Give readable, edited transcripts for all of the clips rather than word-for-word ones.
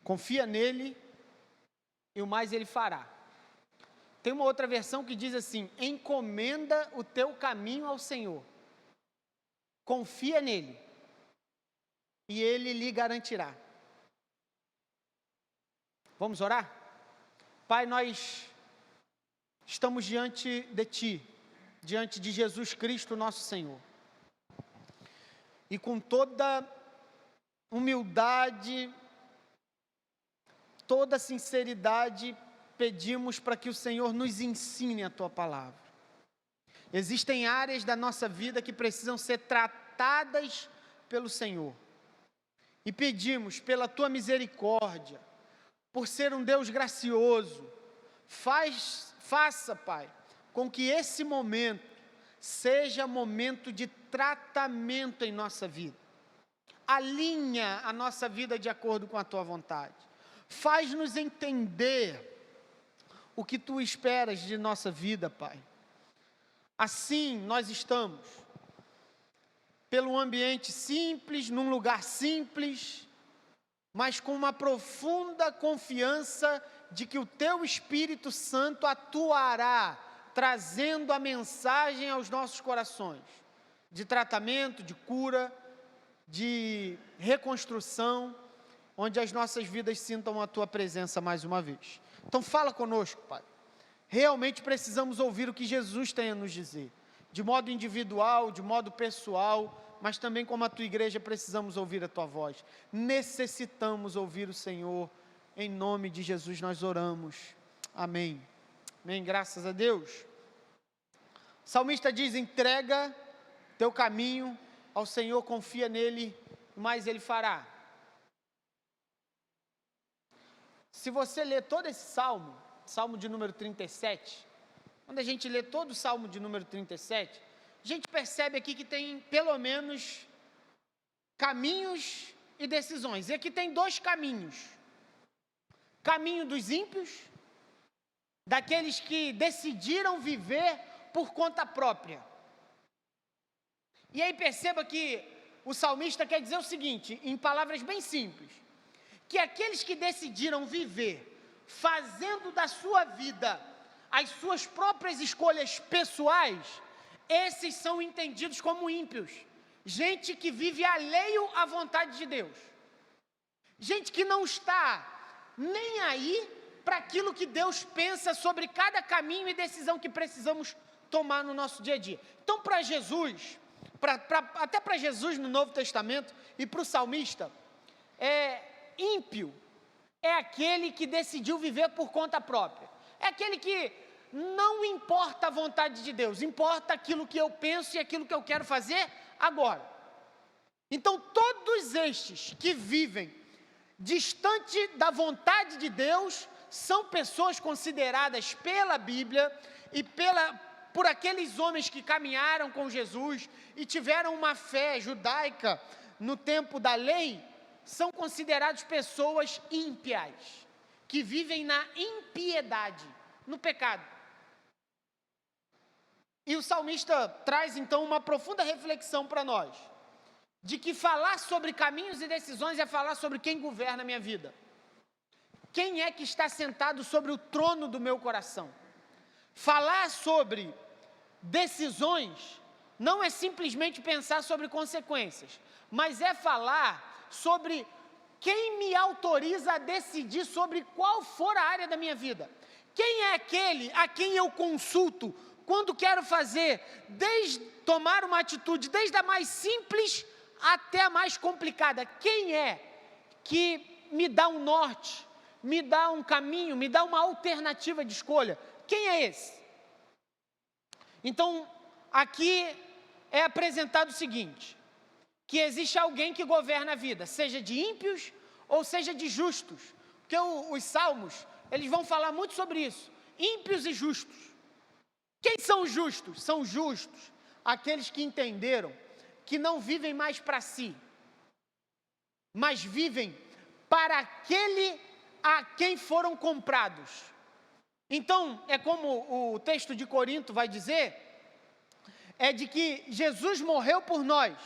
Confia nele e o mais ele fará. Tem uma outra versão que diz assim: encomenda o teu caminho ao Senhor. Confia nele e ele lhe garantirá. Vamos orar? Pai, nós estamos diante de Ti, diante de Jesus Cristo, nosso Senhor. E com toda humildade, toda sinceridade, pedimos para que o Senhor nos ensine a Tua palavra. Existem áreas da nossa vida que precisam ser tratadas pelo Senhor. E pedimos pela Tua misericórdia, por ser um Deus gracioso, faça, Pai, com que esse momento seja momento de tratamento em nossa vida. Alinha a nossa vida de acordo com a Tua vontade. Faz-nos entender o que Tu esperas de nossa vida, Pai. Assim nós estamos, pelo ambiente simples, num lugar simples, mas com uma profunda confiança de que o Teu Espírito Santo atuará, trazendo a mensagem aos nossos corações, de tratamento, de cura, de reconstrução, onde as nossas vidas sintam a Tua presença mais uma vez. Então fala conosco, Pai. Realmente precisamos ouvir o que Jesus tem a nos dizer, de modo individual, de modo pessoal, mas também como a Tua igreja precisamos ouvir a Tua voz. Necessitamos ouvir o Senhor. Em nome de Jesus nós oramos. Amém. Amém, graças a Deus. O salmista diz: entrega teu caminho ao Senhor, confia nele, mas ele fará. Se você ler todo esse salmo, salmo de número 37, quando a gente lê todo o salmo de número 37, a gente percebe aqui que tem pelo menos caminhos e decisões. E aqui tem dois caminhos: caminho dos ímpios, daqueles que decidiram viver por conta própria. E aí perceba que o salmista quer dizer o seguinte, em palavras bem simples, que aqueles que decidiram viver fazendo da sua vida as suas próprias escolhas pessoais, esses são entendidos como ímpios. Gente que vive alheio à vontade de Deus. Gente que não está nem aí para aquilo que Deus pensa sobre cada caminho e decisão que precisamos tomar no nosso dia a dia. Então, para Jesus, até para Jesus no Novo Testamento e para o salmista, ímpio é aquele que decidiu viver por conta própria. É aquele que não importa a vontade de Deus, importa aquilo que eu penso e aquilo que eu quero fazer agora. Então, todos estes que vivem distante da vontade de Deus são pessoas consideradas pela Bíblia e por aqueles homens que caminharam com Jesus e tiveram uma fé judaica no tempo da lei, são considerados pessoas ímpias, que vivem na impiedade, no pecado. E o salmista traz então uma profunda reflexão para nós, de que falar sobre caminhos e decisões é falar sobre quem governa a minha vida. Quem é que está sentado sobre o trono do meu coração? Falar sobre decisões não é simplesmente pensar sobre consequências, mas é falar sobre quem me autoriza a decidir sobre qual for a área da minha vida. Quem é aquele a quem eu consulto quando quero fazer, desde tomar uma atitude, desde a mais simples até a mais complicada? Quem é que me dá um norte, me dá um caminho, me dá uma alternativa de escolha? Quem é esse? Então, aqui é apresentado o seguinte, que existe alguém que governa a vida, seja de ímpios ou seja de justos, porque os salmos, eles vão falar muito sobre isso, ímpios e justos. Quem são os justos? São justos aqueles que entenderam que não vivem mais para si, mas vivem para aquele a quem foram comprados. Então, é como o texto de Corinto vai dizer, é de que Jesus morreu por nós,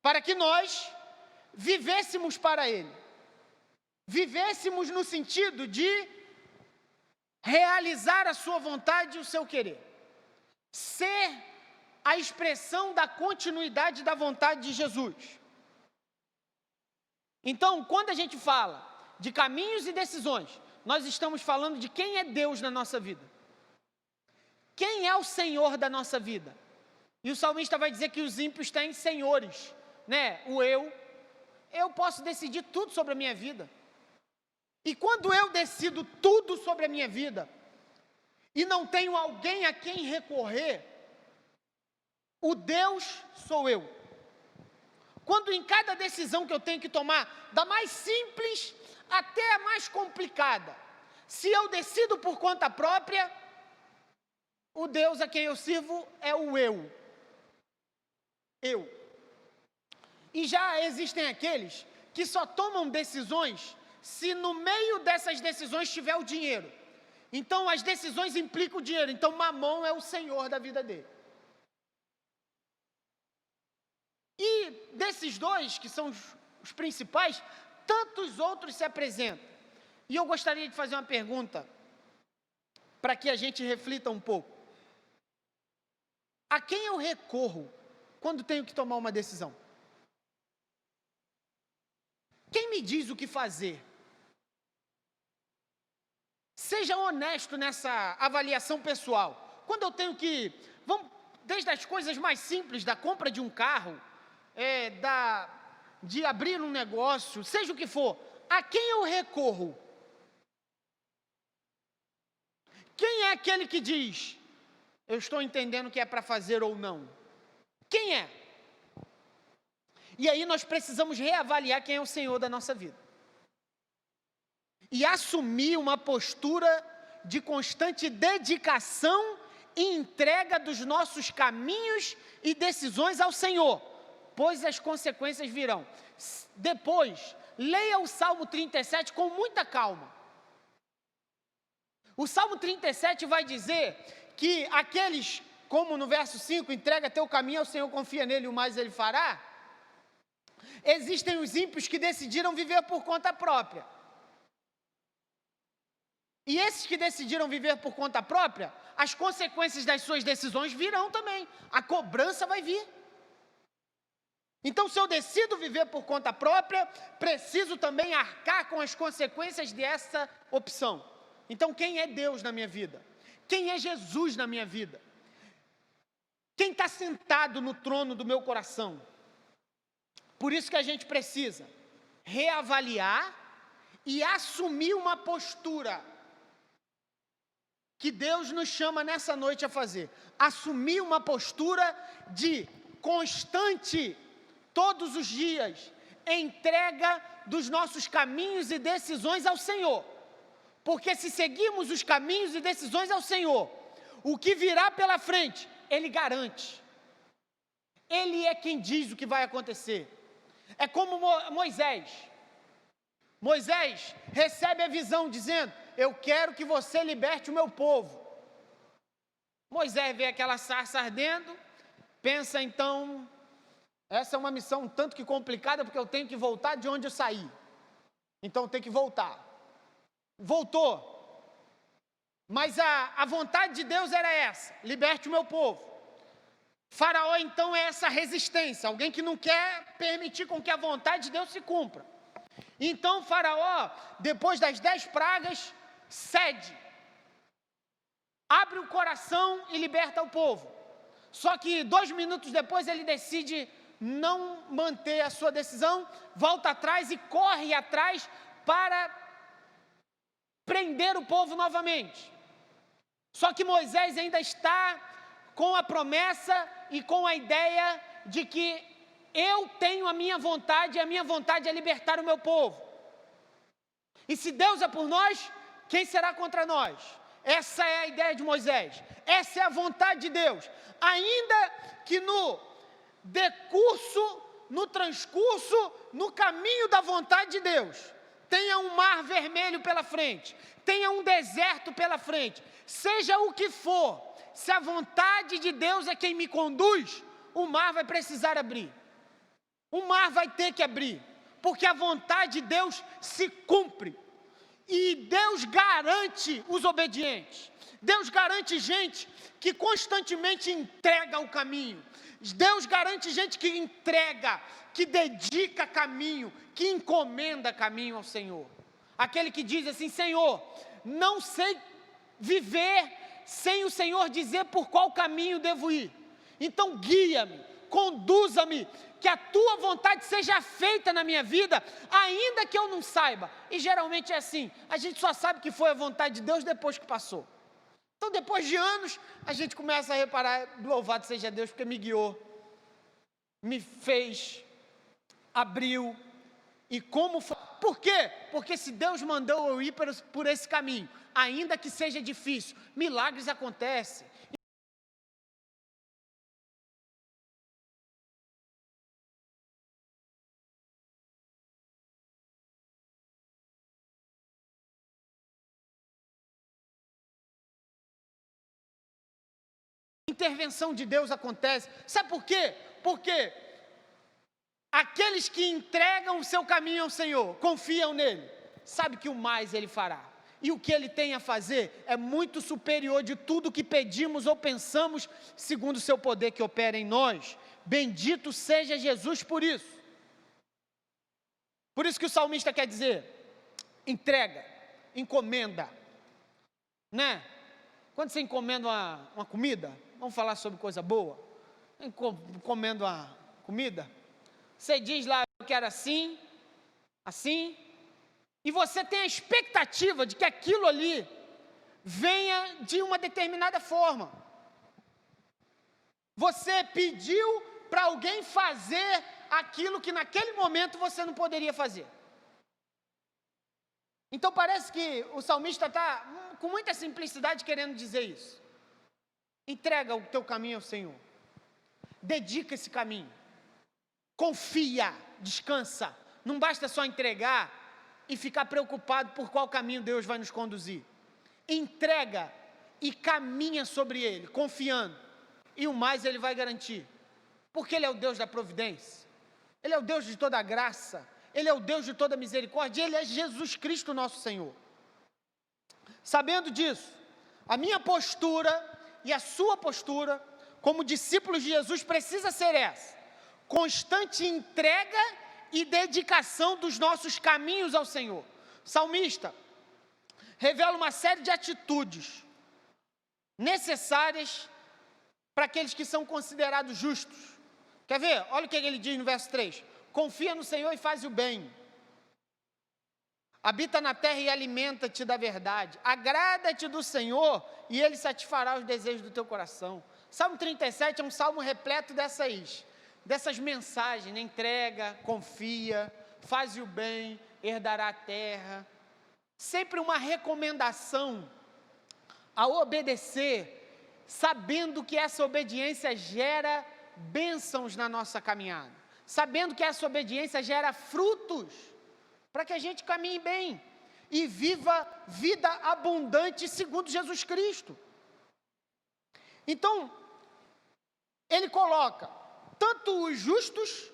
para que nós vivêssemos para Ele. vivêssemos no sentido de realizar a sua vontade e o seu querer. Ser a expressão da continuidade da vontade de Jesus. Então, quando a gente fala de caminhos e decisões, nós estamos falando de quem é Deus na nossa vida. Quem é o Senhor da nossa vida? E o salmista vai dizer que os ímpios têm senhores, né? O eu posso decidir tudo sobre a minha vida. E quando eu decido tudo sobre a minha vida, e não tenho alguém a quem recorrer, o Deus sou eu. Quando em cada decisão que eu tenho que tomar, da mais simples até a mais complicada, se eu decido por conta própria, o Deus a quem eu sirvo é o eu. Eu. E já existem aqueles que só tomam decisões se no meio dessas decisões tiver o dinheiro. Então as decisões implicam o dinheiro, então Mamon é o senhor da vida dele. E desses dois, que são os principais, tantos outros se apresentam. E eu gostaria de fazer uma pergunta, para que a gente reflita um pouco. A quem eu recorro quando tenho que tomar uma decisão? Quem me diz o que fazer? Seja honesto nessa avaliação pessoal. Quando eu tenho que, desde as coisas mais simples, da compra de um carro, de abrir um negócio, seja o que for, a quem eu recorro? Quem é aquele que diz, eu estou entendendo o que é para fazer ou não? Quem é? E aí nós precisamos reavaliar quem é o Senhor da nossa vida. E assumir uma postura de constante dedicação e entrega dos nossos caminhos e decisões ao Senhor, pois as consequências virão. Depois, leia o Salmo 37 com muita calma. O Salmo 37 vai dizer que aqueles, como no verso 5, entrega teu caminho ao Senhor, confia nele, o mais ele fará. Existem os ímpios que decidiram viver por conta própria. E esses que decidiram viver por conta própria, as consequências das suas decisões virão também. A cobrança vai vir. Então, se eu decido viver por conta própria, preciso também arcar com as consequências dessa opção. Então, quem é Deus na minha vida? Quem é Jesus na minha vida? Quem está sentado no trono do meu coração? Por isso que a gente precisa reavaliar e assumir uma postura que Deus nos chama nessa noite a fazer. Assumir uma postura de constante, todos os dias, entrega dos nossos caminhos e decisões ao Senhor. Porque se seguirmos os caminhos e decisões ao Senhor, o que virá pela frente, Ele garante. Ele é quem diz o que vai acontecer. É como Moisés. Moisés recebe a visão dizendo, eu quero que você liberte o meu povo. Moisés vê aquela sarça ardendo, pensa então, essa é uma missão um tanto que complicada, porque eu tenho que voltar de onde eu saí. Então eu tenho que voltar. Voltou. Mas a vontade de Deus era essa, liberte o meu povo. Faraó então é essa resistência, alguém que não quer permitir com que a vontade de Deus se cumpra. Então Faraó, depois das 10 pragas, cede, abre o coração e liberta o povo. Só que 2 minutos depois ele decide não manter a sua decisão, volta atrás e corre atrás para prender o povo novamente. Só que Moisés ainda está com a promessa e com a ideia de que eu tenho a minha vontade, e a minha vontade é libertar o meu povo. E se Deus é por nós, quem será contra nós? Essa é a ideia de Moisés. Essa é a vontade de Deus. Ainda que no decurso, no transcurso, no caminho da vontade de Deus, tenha um mar vermelho pela frente, tenha um deserto pela frente, seja o que for, se a vontade de Deus é quem me conduz, o mar vai precisar abrir. O mar vai ter que abrir, porque a vontade de Deus se cumpre. E Deus garante os obedientes. Deus garante gente que constantemente entrega o caminho. Deus garante gente que entrega, que dedica caminho, que encomenda caminho ao Senhor. Aquele que diz assim: Senhor, não sei viver sem o Senhor dizer por qual caminho devo ir. Então guia-me, conduza-me, que a tua vontade seja feita na minha vida, ainda que eu não saiba. E geralmente é assim, a gente só sabe que foi a vontade de Deus depois que passou. Então depois de anos, a gente começa a reparar: louvado seja Deus, porque me guiou, me fez, abriu. E como foi? Por quê? Porque se Deus mandou eu ir por esse caminho, ainda que seja difícil, milagres acontecem. Intervenção de Deus acontece. Sabe por quê? Porque aqueles que entregam o seu caminho ao Senhor, confiam nele, sabe que o mais ele fará. E o que ele tem a fazer é muito superior de tudo que pedimos ou pensamos, segundo o seu poder que opera em nós. Bendito seja Jesus por isso. Por isso que o salmista quer dizer: entrega, encomenda, né? Quando você encomenda uma comida, vamos falar sobre coisa boa. Encomenda uma comida, você diz lá: eu quero assim, assim, e você tem a expectativa de que aquilo ali venha de uma determinada forma. Você pediu para alguém fazer aquilo que naquele momento você não poderia fazer. Então parece que o salmista está com muita simplicidade querendo dizer isso. Entrega o teu caminho ao Senhor. Dedica esse caminho. Confia, descansa. Não basta só entregar e ficar preocupado por qual caminho Deus vai nos conduzir. Entrega e caminha sobre ele, confiando. E o mais ele vai garantir. Porque ele é o Deus da providência. Ele é o Deus de toda a graça. Ele é o Deus de toda a misericórdia. Ele é Jesus Cristo, nosso Senhor. Sabendo disso, a minha postura e a sua postura, como discípulos de Jesus, precisa ser essa: constante entrega e dedicação dos nossos caminhos ao Senhor. O salmista revela uma série de atitudes necessárias para aqueles que são considerados justos. Quer ver? Olha o que ele diz no verso 3. Confia no Senhor e faz o bem. Habita na terra e alimenta-te da verdade. Agrada-te do Senhor e Ele satisfará os desejos do teu coração. Salmo 37 é um salmo repleto dessas mensagens: né? Entrega, confia, faz o bem, herdará a terra. Sempre uma recomendação a obedecer, sabendo que essa obediência gera bênçãos na nossa caminhada, sabendo que essa obediência gera frutos, para que a gente caminhe bem e viva vida abundante segundo Jesus Cristo. Então, ele coloca tanto os justos,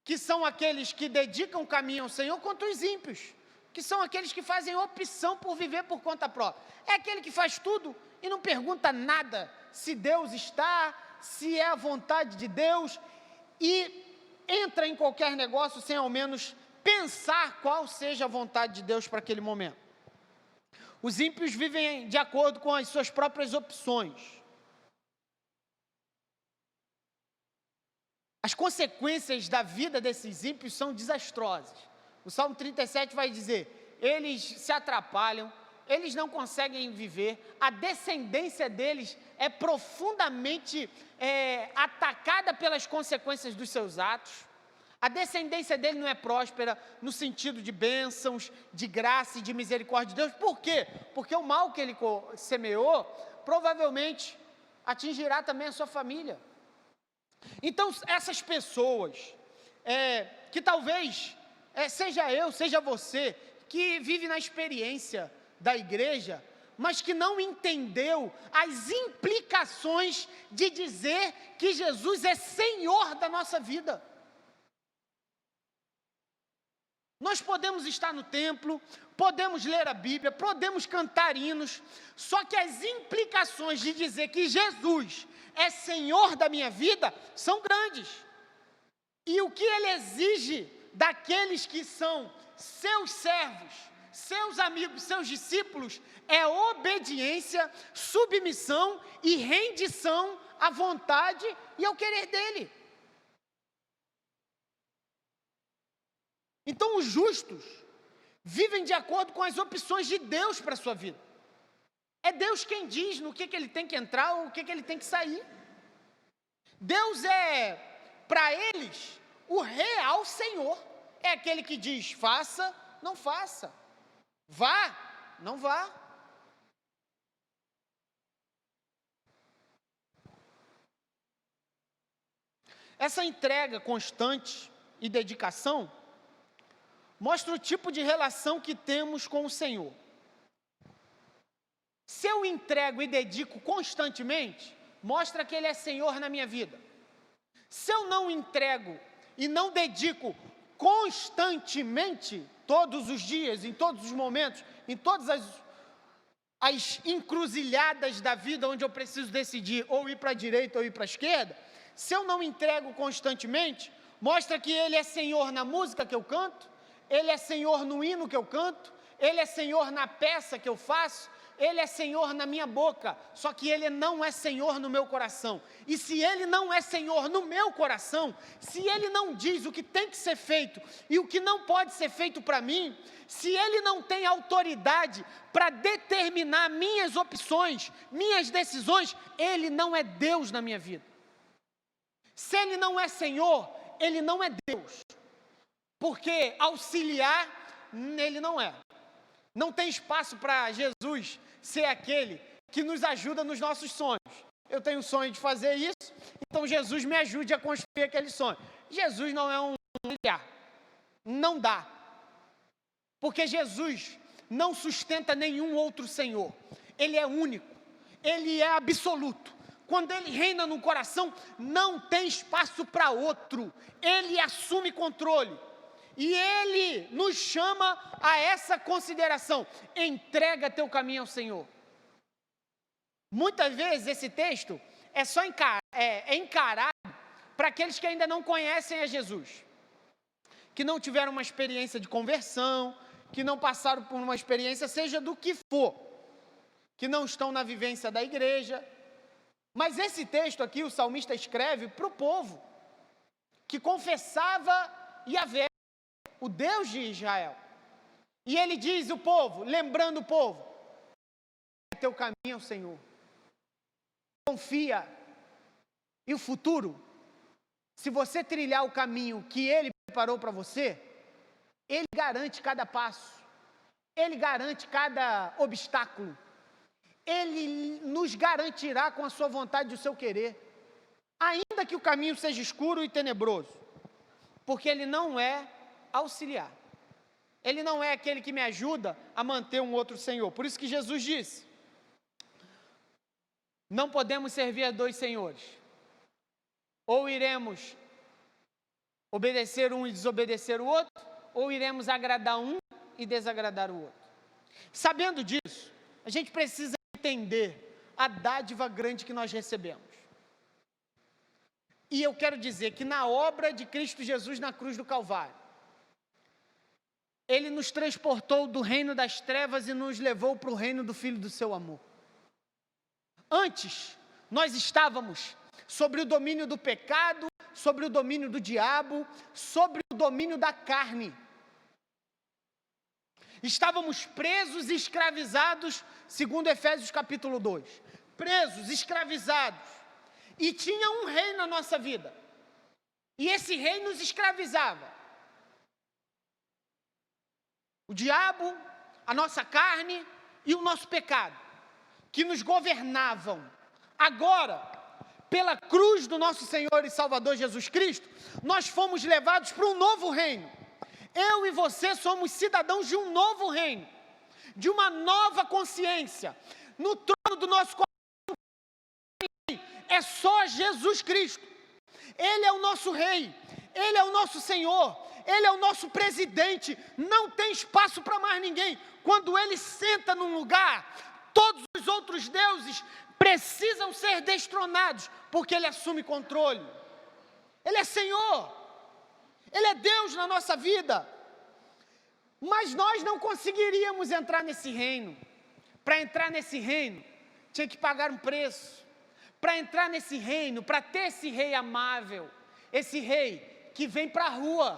que são aqueles que dedicam o caminho ao Senhor, quanto os ímpios, que são aqueles que fazem opção por viver por conta própria. É aquele que faz tudo e não pergunta nada se Deus está, se é a vontade de Deus, e entra em qualquer negócio sem ao menos pensar qual seja a vontade de Deus para aquele momento. Os ímpios vivem de acordo com as suas próprias opções. As consequências da vida desses ímpios são desastrosas. O Salmo 37 vai dizer: eles se atrapalham, eles não conseguem viver, a descendência deles é profundamente atacada pelas consequências dos seus atos. A descendência dele não é próspera no sentido de bênçãos, de graça e de misericórdia de Deus. Por quê? Porque o mal que ele semeou provavelmente atingirá também a sua família. Então, essas pessoas, que talvez seja eu, seja você, que vive na experiência da igreja, mas que não entendeu as implicações de dizer que Jesus é Senhor da nossa vida. Nós podemos estar no templo, podemos ler a Bíblia, podemos cantar hinos, só que as implicações de dizer que Jesus é Senhor da minha vida são grandes. E o que Ele exige daqueles que são seus servos, seus amigos, seus discípulos, é obediência, submissão e rendição à vontade e ao querer dEle. Então, os justos vivem de acordo com as opções de Deus para a sua vida. É Deus quem diz no que ele tem que entrar ou o que ele tem que sair. Deus é, para eles, o real Senhor. É aquele que diz, faça, não faça. Vá, não vá. Essa entrega constante e dedicação mostra o tipo de relação que temos com o Senhor. Se eu entrego e dedico constantemente, mostra que Ele é Senhor na minha vida. Se eu não entrego e não dedico constantemente, todos os dias, em todos os momentos, em todas as encruzilhadas da vida onde eu preciso decidir ou ir para a direita ou ir para a esquerda, se eu não entrego constantemente, mostra que Ele é Senhor na música que eu canto, Ele é Senhor no hino que eu canto, Ele é Senhor na peça que eu faço, Ele é Senhor na minha boca, só que Ele não é Senhor no meu coração. E se Ele não é Senhor no meu coração, se Ele não diz o que tem que ser feito e o que não pode ser feito para mim, se Ele não tem autoridade para determinar minhas opções, minhas decisões, Ele não é Deus na minha vida. Se Ele não é Senhor, Ele não é Deus. Porque auxiliar, Ele não é. Não tem espaço para Jesus ser aquele que nos ajuda nos nossos sonhos. Eu tenho o sonho de fazer isso, então Jesus me ajude a construir aquele sonho. Jesus não é um auxiliar. Não dá. Porque Jesus não sustenta nenhum outro Senhor. Ele é único. Ele é absoluto. Quando Ele reina no coração, não tem espaço para outro. Ele assume controle. E Ele nos chama a essa consideração. Entrega teu caminho ao Senhor. Muitas vezes esse texto é só encarado para aqueles que ainda não conhecem a Jesus. Que não tiveram uma experiência de conversão, que não passaram por uma experiência, seja do que for. Que não estão na vivência da igreja. Mas esse texto aqui, o salmista escreve para o povo que confessava Yahvé, o Deus de Israel. E ele diz o povo, lembrando o povo, teu caminho ao Senhor. Confia. E o futuro, se você trilhar o caminho que Ele preparou para você, Ele garante cada passo. Ele garante cada obstáculo. Ele nos garantirá com a sua vontade e o seu querer. Ainda que o caminho seja escuro e tenebroso. Porque Ele não é auxiliar. Ele não é aquele que me ajuda a manter um outro Senhor. Por isso que Jesus disse, não podemos servir a dois senhores. Ou iremos obedecer um e desobedecer o outro, ou iremos agradar um e desagradar o outro. Sabendo disso, a gente precisa entender a dádiva grande que nós recebemos. E eu quero dizer que na obra de Cristo Jesus na cruz do Calvário, Ele nos transportou do reino das trevas e nos levou para o reino do Filho do seu amor. Antes, nós estávamos sobre o domínio do pecado, sobre o domínio do diabo, sobre o domínio da carne. Estávamos presos e escravizados, segundo Efésios capítulo 2. Presos, escravizados. E tinha um rei na nossa vida. E esse rei nos escravizava. O diabo, a nossa carne e o nosso pecado, que nos governavam. Agora, pela cruz do nosso Senhor e Salvador Jesus Cristo, nós fomos levados para um novo reino. Eu e você somos cidadãos de um novo reino, de uma nova consciência. No trono do nosso coração é só Jesus Cristo. Ele é o nosso rei, Ele é o nosso Senhor, Ele é o nosso presidente, não tem espaço para mais ninguém. Quando ele senta num lugar, todos os outros deuses precisam ser destronados, porque ele assume controle. Ele é Senhor, ele é Deus na nossa vida. Mas nós não conseguiríamos entrar nesse reino. Para entrar nesse reino, tinha que pagar um preço. Para entrar nesse reino, para ter esse rei amável, esse rei que vem para a rua,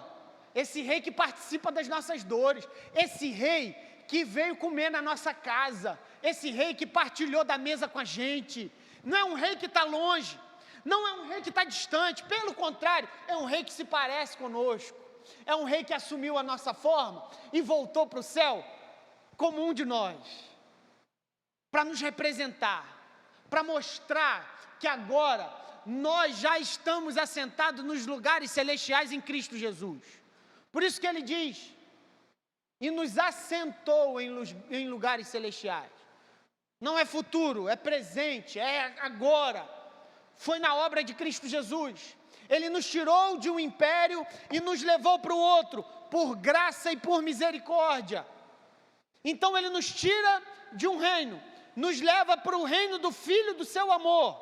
esse rei que participa das nossas dores, esse rei que veio comer na nossa casa, esse rei que partilhou da mesa com a gente. Não é um rei que está longe, não é um rei que está distante, pelo contrário, é um rei que se parece conosco, é um rei que assumiu a nossa forma e voltou para o céu como um de nós, para nos representar, para mostrar que agora nós já estamos assentados nos lugares celestiais em Cristo Jesus. Por isso que ele diz, e nos assentou em lugares celestiais. Não é futuro, é presente, é agora. Foi na obra de Cristo Jesus. Ele nos tirou de um império e nos levou para o outro, por graça e por misericórdia. Então ele nos tira de um reino, nos leva para o reino do Filho do seu amor.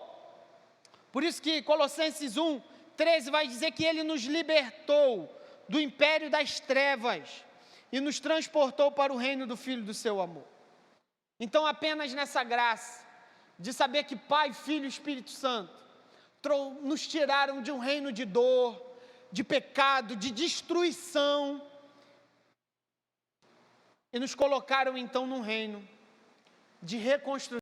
Por isso que Colossenses 1:13 vai dizer que ele nos libertou do império das trevas e nos transportou para o reino do Filho do seu amor. Então, apenas nessa graça de saber que Pai, Filho e Espírito Santo nos tiraram de um reino de dor, de pecado, de destruição, e nos colocaram então num reino de reconstrução.